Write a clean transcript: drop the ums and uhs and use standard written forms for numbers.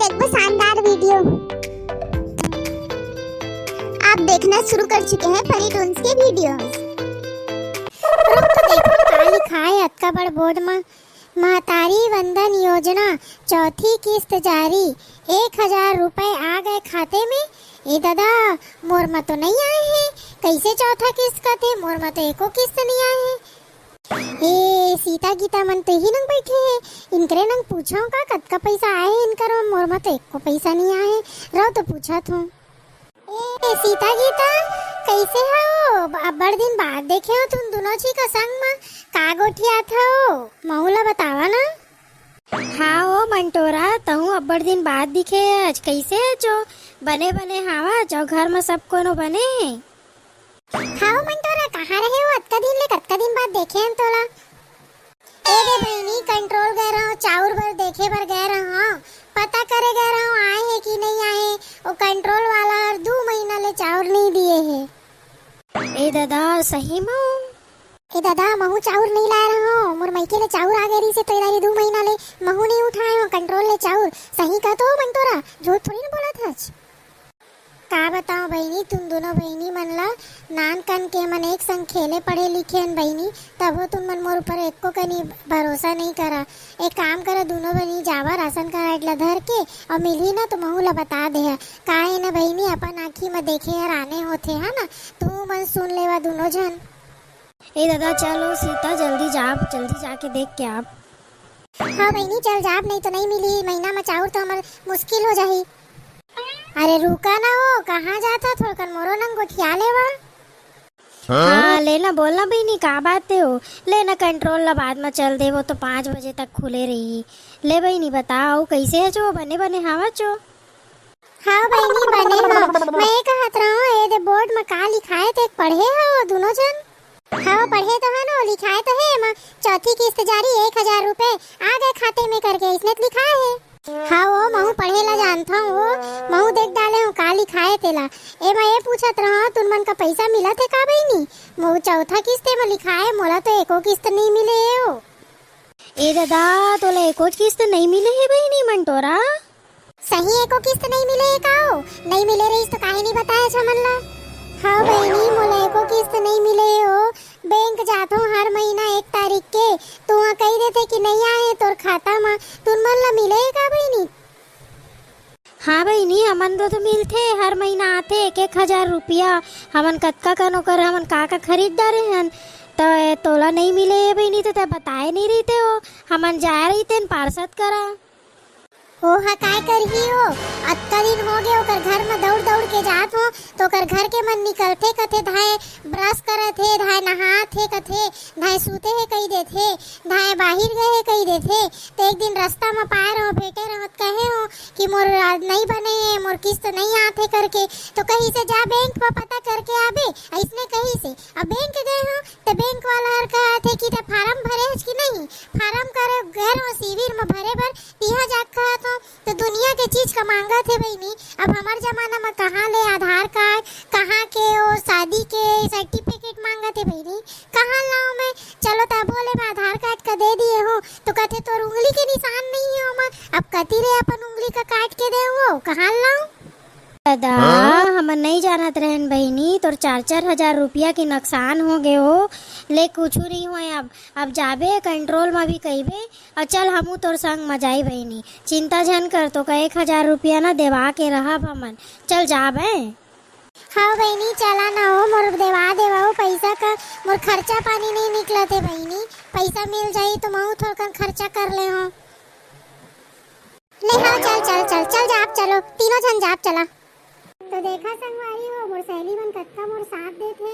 देखो शानदार वीडियो। आप देखना शुरू कर चुके हैं फनी टून्स के वीडियोस। तो देखो का लिखा है अतका बड़ बोर्ड में, महतारी वंदन योजना चौथी किस्त जारी, 1000 रुपए आ गए खाते में। ए दादा मोर में तो नहीं आए हैं, कैसे चौथा किस्त का थे? मोर में तो एको किस्त नहीं आए हैं। ए सीता गीता मन तो ही नंग बैठे है, इनकरे नंग पूछो का कतका पैसा आए इनकर? मोर में तो एको पैसा नहीं आए। रहो तो पूछा थू। ए सीता गीता कैसे हो? बड़ दिन बाद देखे हो तुम दोनों जी का संग में, का गोठिया था हो? महुला बतावा ना। हाँ ओ मंटोरा, तहु अब्बड़ दिन बाद दिखे आज। कैसे है जो? बने बने हावा जो घर में सब कोनो बने। हाँ मंटोरा कहाँ रहे हो? कतका दिन बाद देखे हम तोला। ए दे बहनी कंट्रोल गए रहो, चाउर बर देखे बर गए रहो, पता करे गए रहो आए है कि नहीं आए। वो कंट्रोल वाला 2 महीना ले चाउर नहीं दिए है। ए दादा सही में? ए दादा महू चाउर नहीं ला रहा हूँ, मोर मायके ले चाउर आ गई से तो इधर 2 महीना ले महू नहीं उठाए हो कंट्रोल ले चाउर। सही का तो मंटोरा, झूठ थोड़ी ना बोला था। का बताओ बहनी, तुम दोनों बहनी मन ला नान कन के मन एक संग खेले पढ़े लिखे हन बहनी, तब हो तुम मन मोर ऊपर एको कनी भरोसा नहीं करा। एक काम करो दोनों बहनी जावा राशन कार्ड ला धर के और मिली ना तो महू ला बता दे है। का है ना बहनी अपन आँखी में देखे हर आने होते है ना, तू मन सुन लेवा दोनों जन। ए दादा चलो सीता जल्दी जाके देख के आप। हाँ बहनी चल जाब, नहीं तो नहीं मिली महीना में चाउर तो हमार मुश्किल हो जाही। अरे रुका ना हो, कहाँ जाता? थोड़ा कर मोरो नंग गोठिया लेवा। हाँ लेना बोलना भी नहीं, का बात हो? लेना कंट्रोल ला बाद में चल दे, वो तो 5 बजे तक खुले रही। ले भाई नहीं बताओ कैसे है जो? बने बने हावा जो? हाँ बहनी बने हो। मैं ये कहत रहा हूँ, ए दे बोर्ड में का लिखाए थे पढ़े हो दोनों जन? हाँ पढ़े तो है ना, लिखाए तो है माँ चौथी किस्त जारी 1000 रुपए आ गए खाते में करके, इसने तो लिखा है। हाँ वो महू पढ़े ला जानता हूँ, वो महू देख डाले हूँ का लिखाए तेला। ए मैं ये पूछत रहा तुम मन का पैसा मिला थे का बहनी? महू चौथा किस्त में लिखाए, मोला तो एको किस्त नहीं मिले हो। ए दादा तोला एको किस्त नहीं मिले है बहनी मंटोरा? सही एको किस्त नहीं मिले है का हो? नहीं मिले रही तो काहे नहीं बताया छमन ला? हाँ बहनी मोला एको किस्त नहीं मिले हो। बैंक जाता हूँ हर महीना 1 तारीख के, तो वहाँ कही देते कि नहीं आए तोर खाता में, तुम मन ला मिले का बहनी? हाँ बहनी हमन तो मिलते हर महीना आते 1-1000 रुपया। हमन कतका कनो कर हमन का खरीद डारे हन, तो तोला नहीं मिले है बहनी तो बताए नहीं रहते हो। हमन जाए रही पार्षद करा। ओ हा काय करही हो? अतका दिन हो गए ओकर घर में दौड़ दौड़ के जात हो, तो ओकर घर के मन निकलते कथे धाए ब्रश करत हे, धाए नहात हे कथे, धाए सूते हे कही देथे, धाए बाहिर गए हे कही देथे। तो एक दिन रास्ता में पाए रहो भेटे रहो कहे हो कि मोर नहीं बने है, मोर किस्त नहीं आते करके, तो कहीं से जा बैंक में पता करके आबे ऐसने कहीं से। अब बैंक गए हो तो बैंक वाला हर कहा थे कि ते फार्म भरे है कि नहीं, फार्म करे गए हो शिविर में भरे भर तिहा जा कहा तो दुनिया के चीज का मांगा थे बहनी। अब हमार जमाना में कहाँ ले आधार कार्ड, कहाँ के वो शादी के सर्टिफिकेट मांगा थे बहनी, कहाँ लाऊं मैं? चलो तब बोले मैं आधार कार्ड का दे दिए हो, तो कहते तो उंगली के निशान नहीं है ओमा, अब कती रे अपन उंगली का काट के दे वो कहाँ लाऊं? दादा हम नहीं जानत रहन बहनी, तोर 4-4 हजार रुपया के नुकसान हो गए हो। ले कुछ नहीं हुए, अब जाबे कंट्रोल में भी कहीबे और चल हमू तोर संग मजाई बहनी। चिंता जन कर, तो का 1000 रुपया ना देवा के रहा हमन, चल जाबे। हाँ बहनी चला ना हो, मोर देवा हो पैसा का, मोर खर्चा पानी नहीं निकला थे बहनी। पैसा मिल जाई तो महू थोड़ा खर्चा कर ले हो। ले हाँ चल जाप, चलो तीनों जन जाप चला। तो देखा संगवारी हो मोर सहेली मन कत्ता मोर साथ देथे।